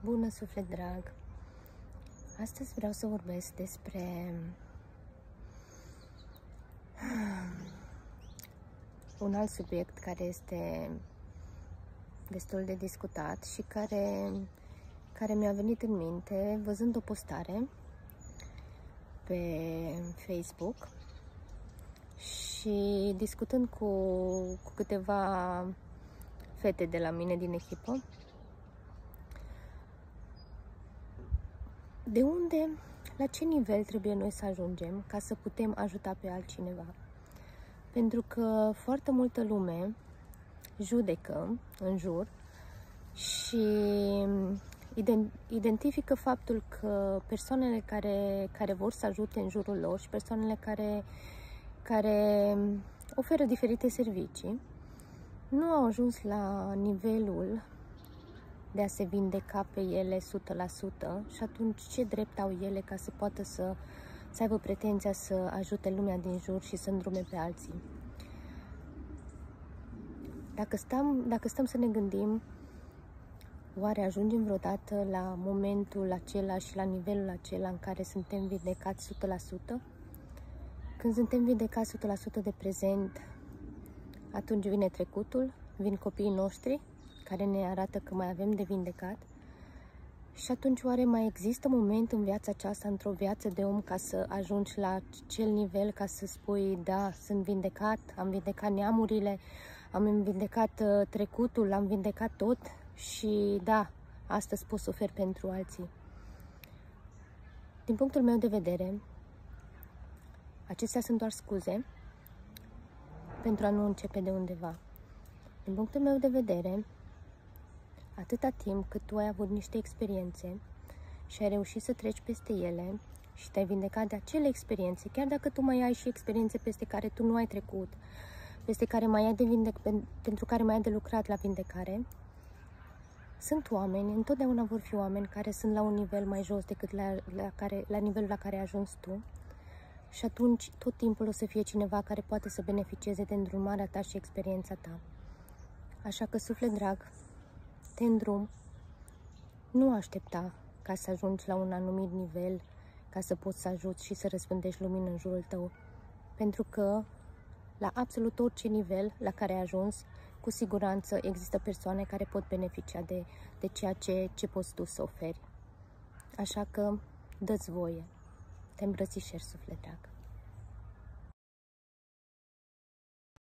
Bună, suflet drag! Astăzi vreau să vorbesc despre un alt subiect care este destul de discutat și care mi-a venit în minte văzând o postare pe Facebook și discutând cu câteva fete de la mine din echipă. De unde, la ce nivel trebuie noi să ajungem ca să putem ajuta pe altcineva? Pentru că foarte multă lume judecă în jur și identifică faptul că persoanele care vor să ajute în jurul lor și persoanele care oferă diferite servicii nu au ajuns la nivelul de a se vindeca pe ele 100%, și atunci ce drept au ele ca să poată să aibă pretenția să ajute lumea din jur și să îndrume pe alții? Dacă stăm să ne gândim, oare ajungem vreodată la momentul acela și la nivelul acela în care suntem vindecați 100%? Când suntem vindecați 100% de prezent, atunci vine trecutul, vin copiii noștri care ne arată că mai avem de vindecat. Și atunci oare mai există moment în viața aceasta, într-o viață de om, ca să ajungi la acel nivel, ca să spui, da, sunt vindecat, am vindecat neamurile, am vindecat trecutul, am vindecat tot și da, astăzi pot să ofer pentru alții? Din punctul meu de vedere, acestea sunt doar scuze pentru a nu începe de undeva. Din punctul meu de vedere, atâta timp cât tu ai avut niște experiențe și ai reușit să treci peste ele și te-ai vindecat de acele experiențe, chiar dacă tu mai ai și experiențe peste care tu nu ai trecut, peste care mai ai pentru care mai ai de lucrat la vindecare, sunt oameni, întotdeauna vor fi oameni care sunt la un nivel mai jos decât la nivelul la care ai ajuns tu, și atunci tot timpul o să fie cineva care poate să beneficieze de îndrumarea ta și experiența ta. Așa că, suflet drag, te îndrum, nu aștepta ca să ajungi la un anumit nivel ca să poți să ajuți și să răspândești lumină în jurul tău, pentru că la absolut orice nivel la care ai ajuns, cu siguranță există persoane care pot beneficia de ceea ce poți tu să oferi. Așa că dă-ți voie, te îmbrățișez, suflet drag.